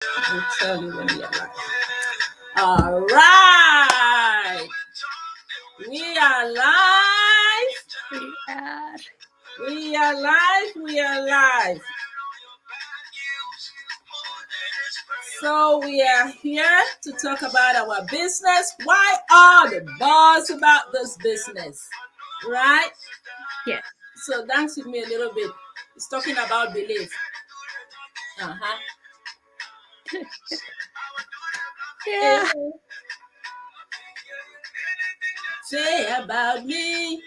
I'll tell you when we are live. All right. We are live. We are. We are live. We are live. So we are here to talk about our business. Why are the buzz about this business? Right? Yes. So dance with me a little bit. It's talking about belief. Uh-huh. Yeah. Say about me.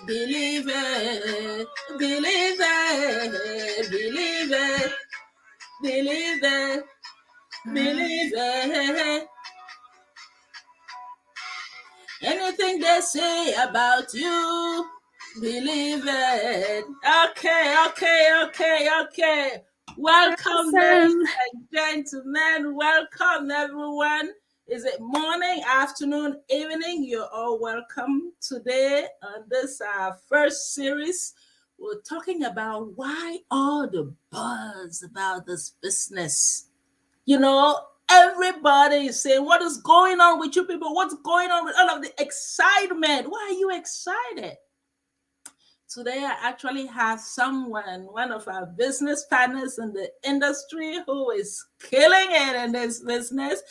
Believe it, believe it, believe it, believe it, believe it. Anything they say about you, believe it. Okay. Welcome, ladies Awesome. and gentlemen. Welcome, everyone. Is it morning, afternoon, evening? You're all welcome today on this first series. We're talking about why all the buzz about this business. You know, everybody is saying, what is going on with you people? What's going on with all of the excitement? Why are you excited? Today, I actually have someone, one of our business partners in the industry, who is killing it in this business.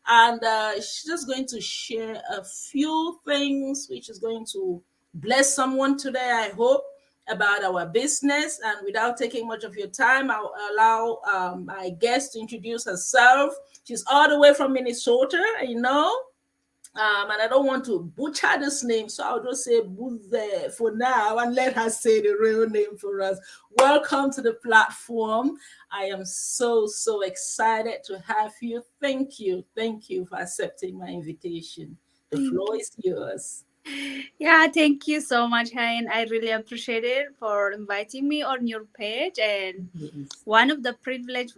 And she's just going to share a few things which is going to bless someone today, I hope, about our business. And without taking much of your time, I'll allow my guest to introduce herself. She's all the way from Minnesota, and I don't want to butcher this name, so I'll just say Buze for now and let her say the real name for us. Welcome to the platform. I am so excited to have you. Thank you for accepting my invitation. The Thank floor you. is yours. Yeah, thank you so much, Hein. I really appreciate it for inviting me on your page. And Yes. one of the privilege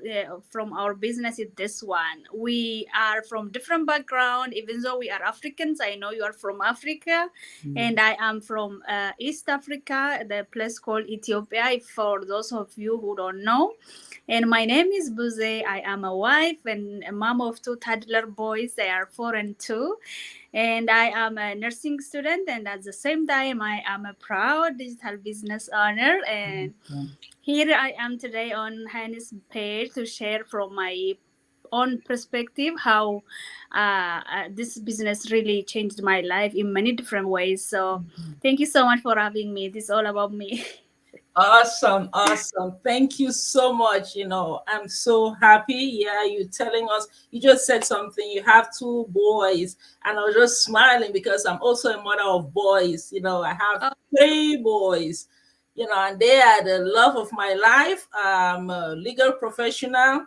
from our business is this one. We are from different background, even though we are Africans. I know you are from Africa, and I am from East Africa, the place called Ethiopia. For those of you who don't know, and my name is Buze. I am a wife and a mom of two toddler boys. They are 4 and 2, and I am a nursing student. And at the same time, I am a proud digital business owner. And here I am today on Hannah's page to share from my own perspective how this business really changed my life in many different ways. So thank you so much for having me. This is all about me. Awesome. Thank you so much. I'm so happy. Yeah, you telling us, you just said something. You have two boys, and I was just smiling because I'm also a mother of boys. I have Oh, three boys, and they are the love of my life. I'm a legal professional,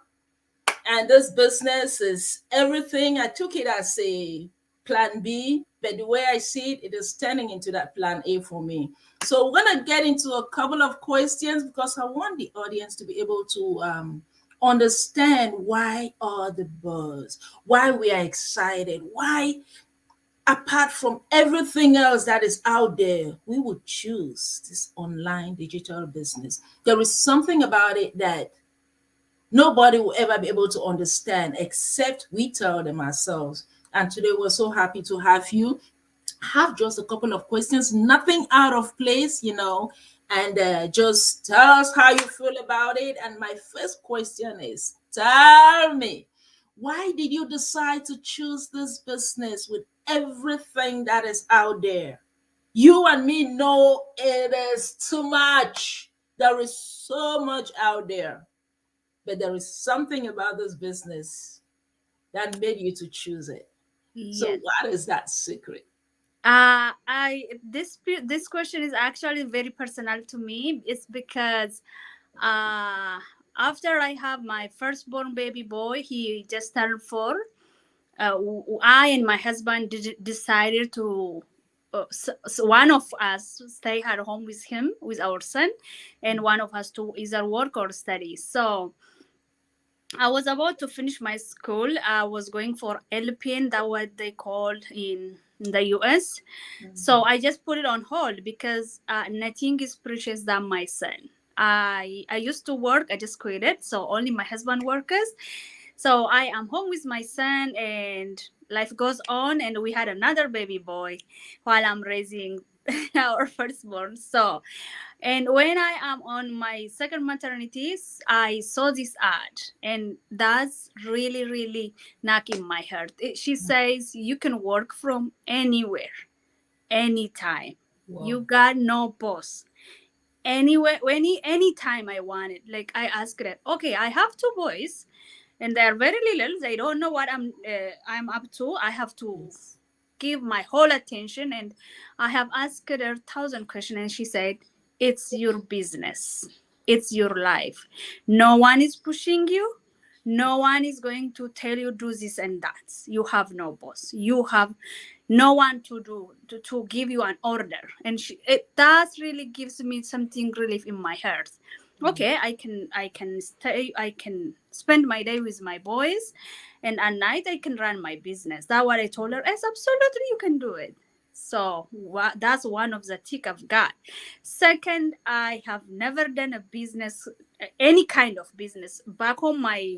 and this business is everything. I took it as a plan B, but the way I see it, it is turning into that plan A for me. So we're going to get into a couple of questions because I want the audience to be able to understand why all the buzz, why we are excited, why apart from everything else that is out there, we would choose this online digital business. There is something about it that nobody will ever be able to understand except we tell them ourselves. And today we're so happy to have you. Have just a couple of questions, nothing out of place, and just tell us how you feel about it. And my first question is, tell me, why did you decide to choose this business with everything that is out there? You and me know it is too much. There is so much out there, but there is something about this business that made you to choose it. So yes. what is that secret? I this question is actually very personal to me. It's because uh, after I have my firstborn baby boy, he just turned 4. I and my husband decided to. So one of us stay at home with him, with our son, and one of us to either work or study. So I was about to finish my school. I was going for LPN, that what they call in the US. So I just put it on hold because nothing is precious than my son. I used to work. I just quit it. So only my husband works. So I am home with my son, and life goes on. And we had another baby boy while I'm raising our firstborn. So, and when I am on my second maternity, I saw this ad, and that's really, really knocking my heart. She says you can work from anywhere, anytime. You Wow. got no boss. Anywhere, anytime I want it. Like I asked her, okay, I have two boys, and they're very little. They don't know what I'm up to. I have to Yes. give my whole attention, and I have asked her 1,000 questions, and she said, it's your business, it's your life. No one is pushing you, no one is going to tell you do this and that. You have no boss, you have no one to give you an order. And it does really gives me something relief in my heart. Okay, I can stay, I can spend my day with my boys, and at night I can run my business. That's what I told her. Yes, absolutely, you can do it. So that's one of the tick I've got. Second, I have never done a business, any kind of business. Back home, my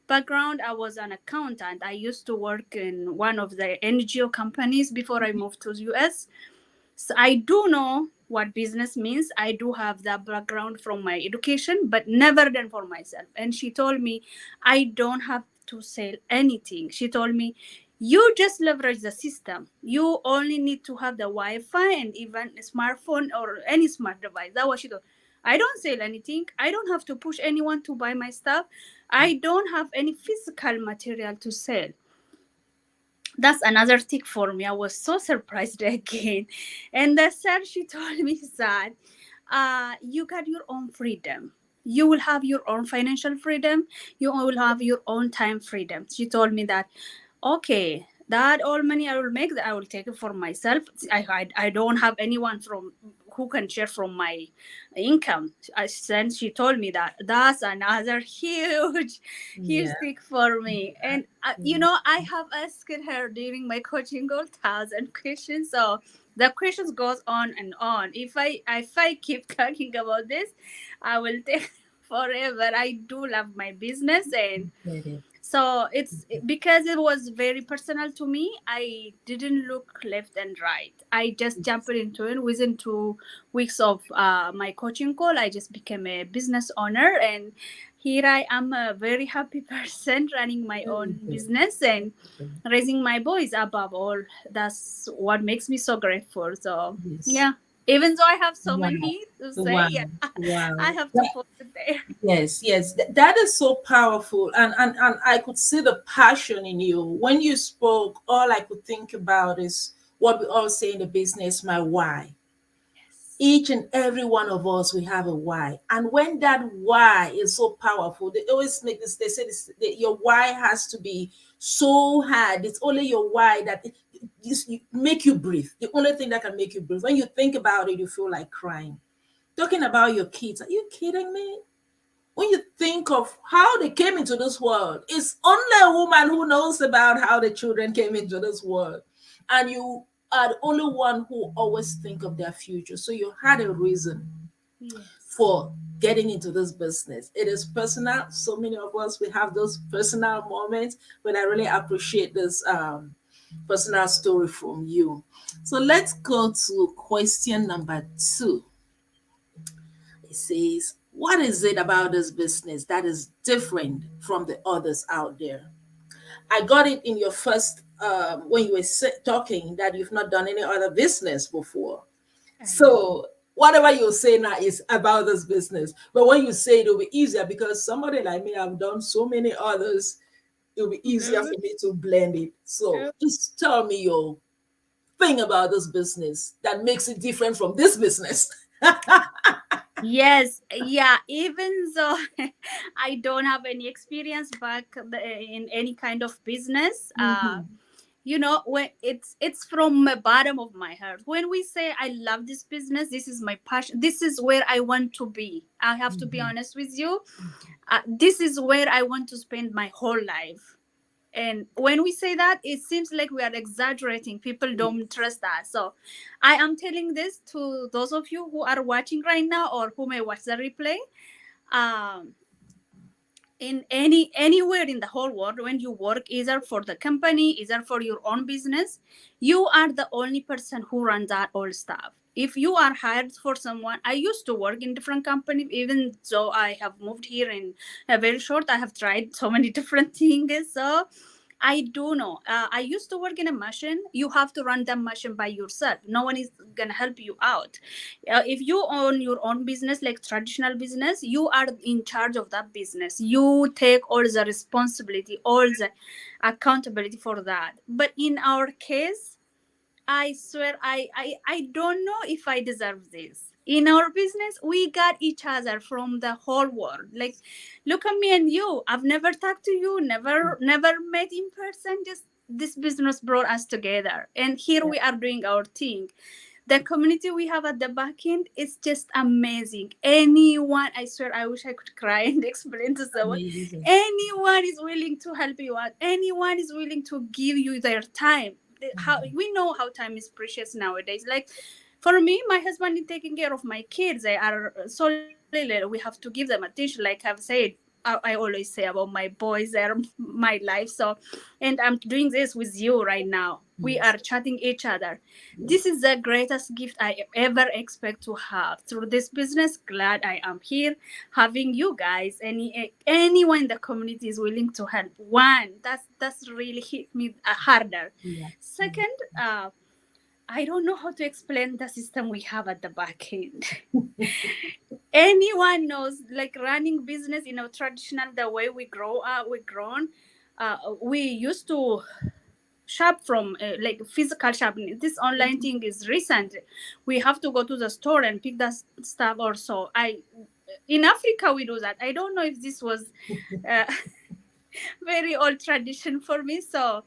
background, I was an accountant. I used to work in one of the NGO companies before I moved to the US. So I do know what business means. I do have that background from my education, but never done for myself. And she told me I don't have to sell anything. She told me you just leverage the system. You only need to have the Wi-Fi and even a smartphone or any smart device. That was she told. I don't sell anything. I don't have to push anyone to buy my stuff. I don't have any physical material to sell. That's another tick for me. I was so surprised again. And the third, she told me that you got your own freedom. You will have your own financial freedom. You will have your own time freedom. She told me that, okay, that all money I will make, I will take it for myself. I don't have anyone from who can share from my income. Then she told me that. That's another huge, huge Yeah. thing for me. And Mm. I have asked her during my coaching 1,000 questions. So the questions goes on and on. If I keep talking about this, I will take forever. I do love my business, and Get it. so it's because it was very personal to me. I didn't look left and right. I just jumped into it. Within 2 weeks of my coaching call, I just became a business owner, and here I am, a very happy person running my Very own good. business and Good. raising my boys above all. That's what makes me so grateful. So Yes. yeah, even though I have so Wow. many to say, Wow. yeah, I Wow. have to put it there. Yes, yes, that is so powerful, and I could see the passion in you when you spoke. All I could think about is what we all say in the business: my why. Yes. Each and every one of us, we have a why, and when that why is so powerful, they always make this. They say this: your why has to be so hard. It's only your why that make you breathe. The only thing that can make you breathe. When you think about it, you feel like crying. Talking about your kids, are you kidding me? When you think of how they came into this world, it's only a woman who knows about how the children came into this world. And you are the only one who always think of their future. So you had a reason Yes. for getting into this business. It is personal. So many of us, we have those personal moments, but I really appreciate this personal story from you. So let's go to question number 2. It says, what is it about this business that is different from the others out there? I got it in your first, when you were talking that you've not done any other business before. I know. So whatever you say now is about this business. But when you say it, it'll be easier because somebody like me, I've done so many others. It'll be easier for me to blend it. So just tell me your thing about this business that makes it different from this business. Yes, yeah. Even though I don't have any experience back in any kind of business, Mhm. when it's from the bottom of my heart. When we say I love this business, this is my passion. This is where I want to be. I have to be Mhm. honest with you. This is where I want to spend my whole life. And when we say that, it seems like we are exaggerating. People don't trust us. So I am telling this to those of you who are watching right now or who may watch the replay. um in anywhere in the whole world, when you work either for the company, either for your own business, you are the only person who runs that all stuff. If you are hired for someone, I used to work in different companies, even though I have moved here in a very short, I have tried so many different things. So I do know. I used to work in a machine. You have to run that machine by yourself. No one is gonna help you out. If you own your own business, like traditional business, you are in charge of that business. You take all the responsibility, all the accountability for that. But in our case, I swear, I don't know if I deserve this. In our business, we got each other from the whole world. Like, look at me and you. I've never talked to you, never met in person. Just this business brought us together, and here Yeah. we are doing our thing. The community we have at the back end is just amazing. Anyone, I swear, I wish I could cry and explain to someone. Amazing. Anyone is willing to help you out. Anyone is willing to give you their time. How we know how time is precious nowadays. Like for me, my husband is taking care of my kids. They are so little. We have to give them attention. Like I've said, I always say about my boys, they're my life. So, and I'm doing this with you right now. We Yes. are chatting each other. This Yes. is the greatest gift I ever expect to have through this business. Glad I am here, having you guys. Anyone in the community is willing to help. One, that's really hit me harder. Yeah. Second, I don't know how to explain the system we have at the back end. Anyone knows, like running business in a traditional the way we grow up, we grown. We used to shop from like physical shopping. This online thing is recent. We have to go to the store and pick the stuff or so. I In Africa we do that. I don't know if this was uh, very old tradition for me. So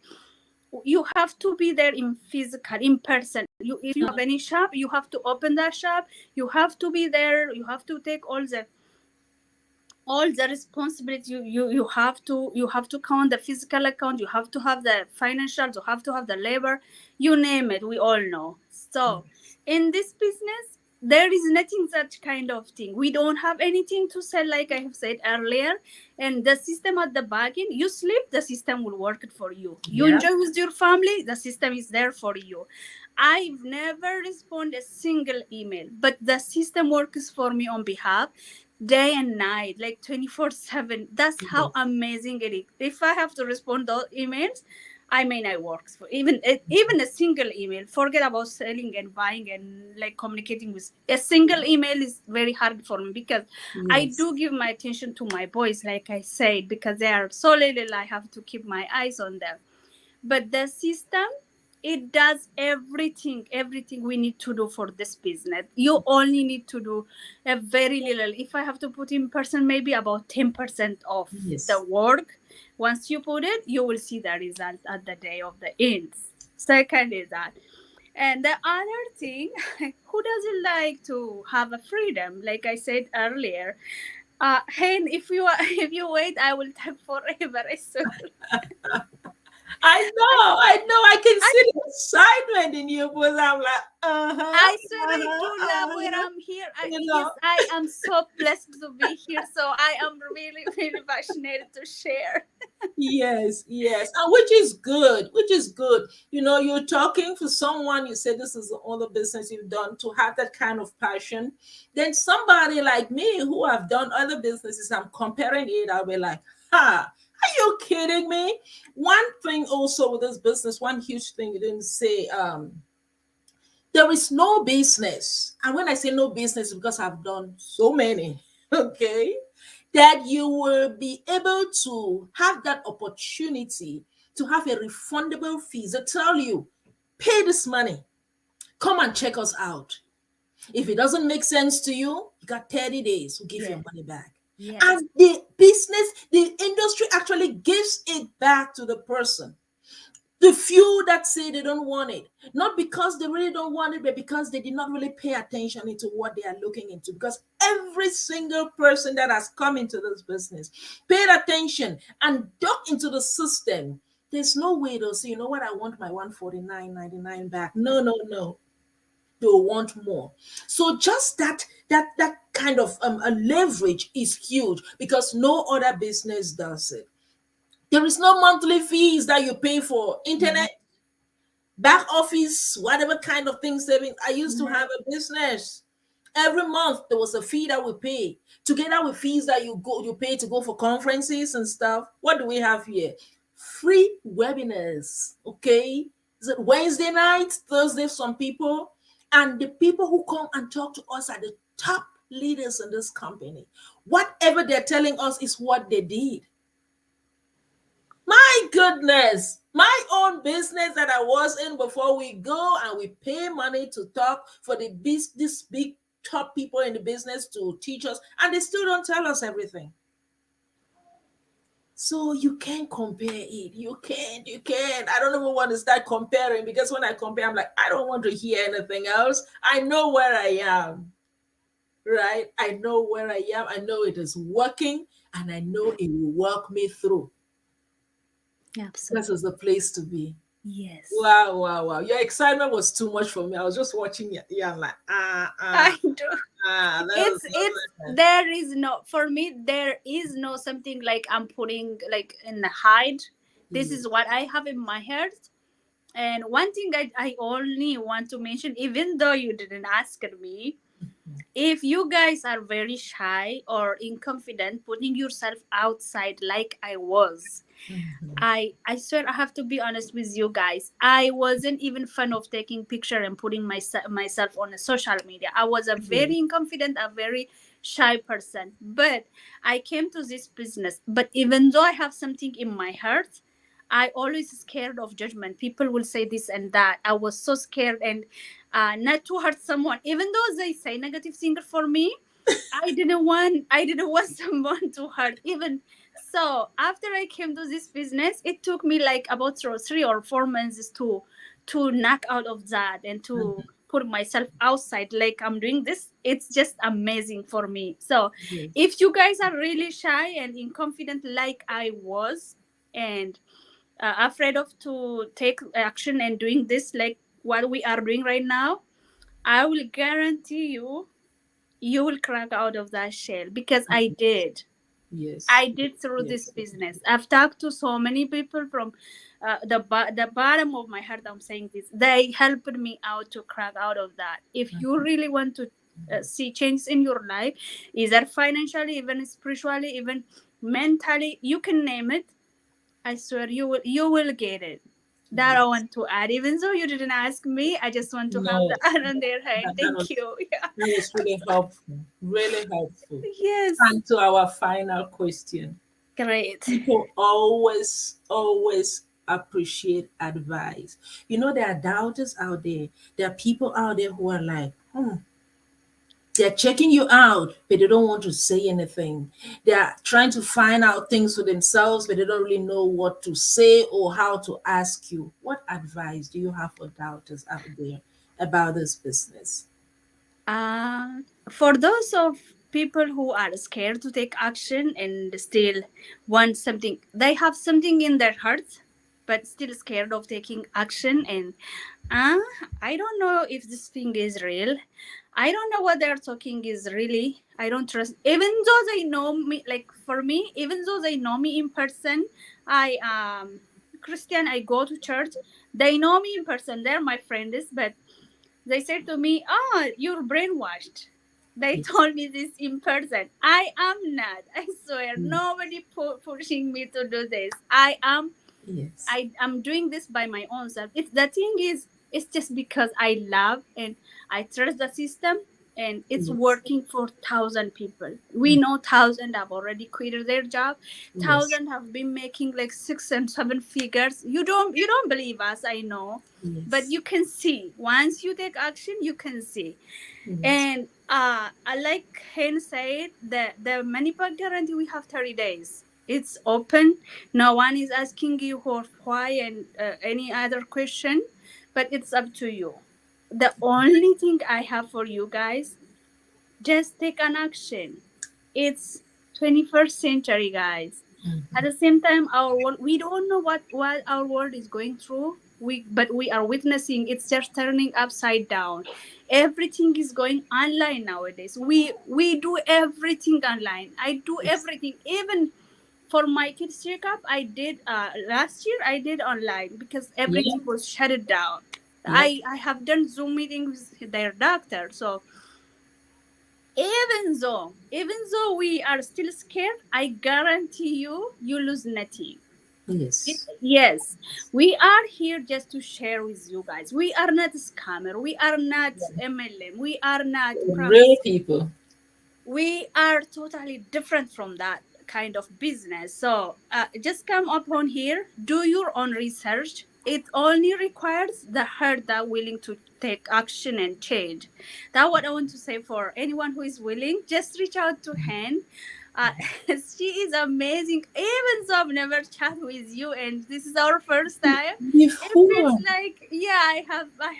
you have to be there in physical, in person. If you have any shop, you have to open that shop. You have to be there. You have to take all the responsibility. You have to count the physical account. You have to have the financials. You have to have the labor. You name it. We all know. So in this business, there is nothing such kind of thing. We don't have anything to sell, like I have said earlier. And the system at the back end, you sleep, the system will work it for you. You Yeah. enjoy with your family, the system is there for you. I've never responded a single email, but the system works for me on behalf day and night, like 24/7. That's how amazing it is. If I have to respond those emails, I may not work for even a single email. Forget about selling and buying and like communicating with a single email is very hard for me because I Yes. do give my attention to my boys, like I said, because they are so little. I have to keep my eyes on them. But the system, it does everything we need to do for this business. You only need to do a very little. If I have to put in person, maybe about 10% of Yes. the work. Once you put it, you will see the result at the day of the end. Second is that. And the other thing, who doesn't like to have a freedom? Like I said earlier, Hen, if you if you wait, I will talk forever. I swear. I know. I can see the excitement in your voice. I'm like, I swear I do love where uh-huh. I'm here. You Yes, know. I am so blessed to be here. So I am really, really passionate to share. Yes, yes, and which is good, which is good. You know, you're talking for someone, you say this is the only business you've done to have that kind of passion. Then somebody like me who have done other businesses, I'm comparing it, I'll be like, ha, are you kidding me? One thing also with this business, one huge thing you didn't say, there is no business. And when I say no business, because I've done so many, okay, that you will be able to have that opportunity to have a refundable fees. They tell you, pay this money, come and check us out. If it doesn't make sense to you, you got 30 days to give your Yes, money back. yes, And the business, the industry actually gives it back to the person. The few that say they don't want it, not because they really don't want it, but because they did not really pay attention into what they are looking into. Because every single person that has come into this business paid attention and dug into the system. There's no way they'll say, you know what, I want my 149.99 back. No, no, no. they'll want more. So just that kind of a leverage is huge because no other business does it. There is no monthly fees that you pay for internet, back office, whatever kind of things saving. I used to have a business. Every month there was a fee that we pay, together with fees that you pay to go for conferences and stuff. What do we have here? Free webinars. Okay. Is it Wednesday night, Thursday, some people, and the people who come and talk to us are the top leaders in this company. Whatever they're telling us is what they did. My goodness, my own business that I was in before, we go and we pay money to talk for this big top people in the business to teach us, and they still don't tell us everything. So you can't compare it. You can't. I don't even want to start comparing because when I compare, I'm like, I don't want to hear anything else. I know where I am, right? I know where I am. I know it is working, and I know it will work me through. Absolutely. This is the place to be. Yes. Wow, wow, wow. Your excitement was too much for me. I was just watching it. Yeah, I'm like, I do. There is no, for me, there is no something like I'm putting like in the hide. This is what I have in my heart. And one thing I only want to mention, even though you didn't ask me, if you guys are very shy or inconfident, putting yourself outside like I was, I swear I have to be honest with you guys. I wasn't even fan of taking picture and putting myself on a social media. I was a very inconfident, a very shy person. But I came to this business. But even though I have something in my heart, I always scared of judgment. People will say this and that. I was so scared and not to hurt someone. Even though they say negative thing for me, I didn't want someone to hurt. Even so, after I came to this business, it took me like about 3 or 4 months to knock out of that and to put myself outside like I'm doing this. It's just amazing for me. So if you guys are really shy and inconfident like I was, and afraid of to take action and doing this like what we are doing right now, I will guarantee you will crack out of that shell, because I did. Yes. I did through this business. I've talked to so many people from the bottom of my heart. I'm saying this. They helped me out to crack out of that. If you really want to see change in your life, either financially, even spiritually, even mentally, you can name it. I swear you will get it. That I want to add. Even though you didn't ask me, I just want to have the add on their hand. Thank you. Yeah. That was really helpful. Really helpful. Yes. And to our final question. Great. People always appreciate advice. You know, there are doubters out there. There are people out there who are like, they're checking you out, but they don't want to say anything. They're trying to find out things for themselves, but they don't really know what to say or how to ask you. What advice do you have for doubters out there about this business? For those of people who are scared to take action and still want something, they have something in their hearts, but still scared of taking action. And I don't know if this thing is real. I don't know what they're talking is really. I don't trust. Even though they know me, like for me, even though they know me in person, I Christian. I go to church. They know me in person. They're my friends, but they said to me, "Oh, you're brainwashed." They told me this in person. I am not. I swear, nobody pushing me to do this. I am. Yes. I am doing this by my own self. It's the thing is, it's just because I love and I trust the system, and it's working for 1,000 people. We know 1,000 have already quit their job. 1,000 have been making like 6 and 7 figures. You don't believe us, I know, but you can see. Once you take action, you can see. And like Hen said, the money back guarantee, we have 30 days. It's open. No one is asking you why and any other question, but it's up to you. The only thing I have for you guys, just take an action. It's 21st century, guys. At the same time, our world, we don't know what our world is going through. But we are witnessing it's just turning upside down. Everything is going online nowadays. We do everything online. I do Yes. everything, even for my kids checkup. I did last year. I did online because Yeah. everything was shut down. Yeah. I have done Zoom meetings with their doctor. So even though we are still scared, I guarantee you lose nothing. Yes. Yes, we are here just to share with you guys. We are not scammer. We are not MLM. We are not Real promise. people. We are totally different from that kind of business. So just come upon here, do your own research. It only requires the heart that willing to take action and change. That's what I want to say for anyone who is willing. Just reach out to Hen. uh, she is amazing. Even though I've never chat with you and this is our first time, it feels Before. like, yeah, I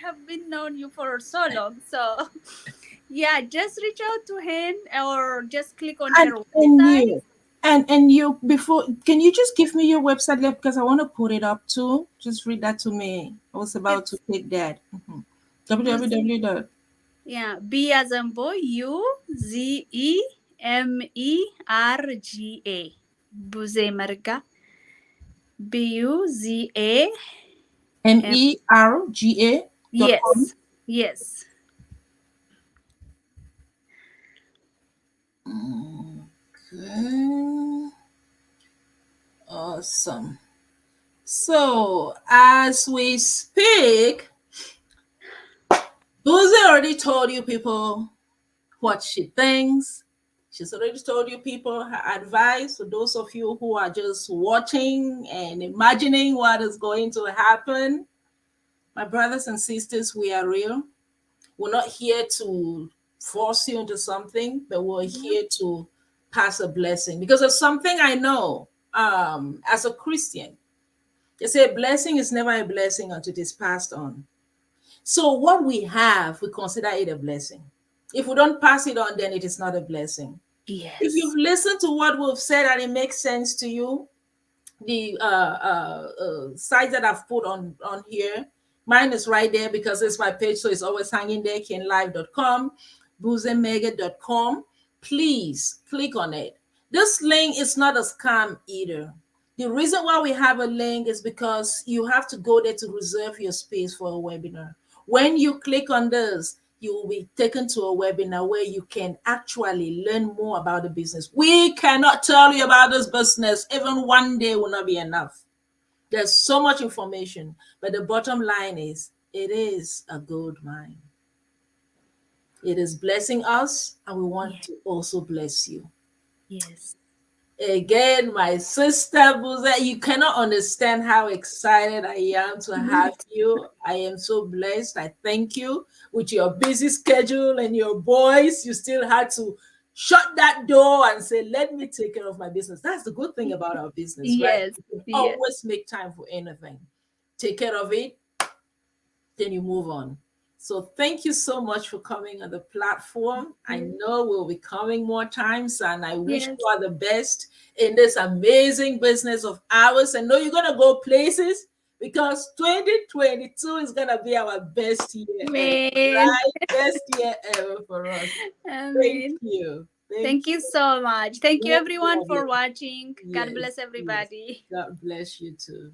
have been known you for so long. So yeah, just reach out to him or just click on her And website. you you before, can you just give me your website link, because I want to put it up too. Just read that to me. I was about to It's take that. Buzi. www dot Yeah, B as in boy, Uzemerga. Buze Merga. Buza. merga.com. Yes, yes. Okay. Awesome. So as we speak, Boozy already told you people what she thinks. She's already told you people her advice. For those of you who are just watching and imagining what is going to happen, my brothers and sisters, we are real. We're not here to force you into something, but we're Yeah. here to pass a blessing. Because of something I know, as a Christian, they say a blessing is never a blessing until it is passed on. So what we have, we consider it a blessing. If we don't pass it on, then it is not a blessing. If Yes. you've listened to what we've said and it makes sense to you, the sites that I've put on here, mine is right there because it's my page, so it's always hanging there. Kenlive.com, boozemega.com. Please click on it. This link is not a scam either. The reason why we have a link is because you have to go there to reserve your space for a webinar. When you click on this, you will be taken to a webinar where you can actually learn more about the business. We cannot tell you about this business. Even one day will not be enough. There's so much information, but the bottom line is it is a gold mine. It is blessing us, and we want Yeah. to also bless you. Yes. Again, my sister Buza, you cannot understand how excited I am to have you. I am so blessed. I thank you. With your busy schedule and your boys, you still had to shut that door and say, let me take care of my business. That's the good thing about our business, right? Yes. You can Yes. always make time for anything. Take care of it, then you move on. So thank you so much for coming on the platform. I know we'll be coming more times, and I wish Yes. you are the best in this amazing business of ours. I know you're gonna go places because 2022 is gonna be our best year ever, Man. right? Best year ever for us. I Thank mean, you. Thank thank you you. so much. Thank you, No everyone, for problem. watching. God Yes, bless yes. everybody. God bless you too.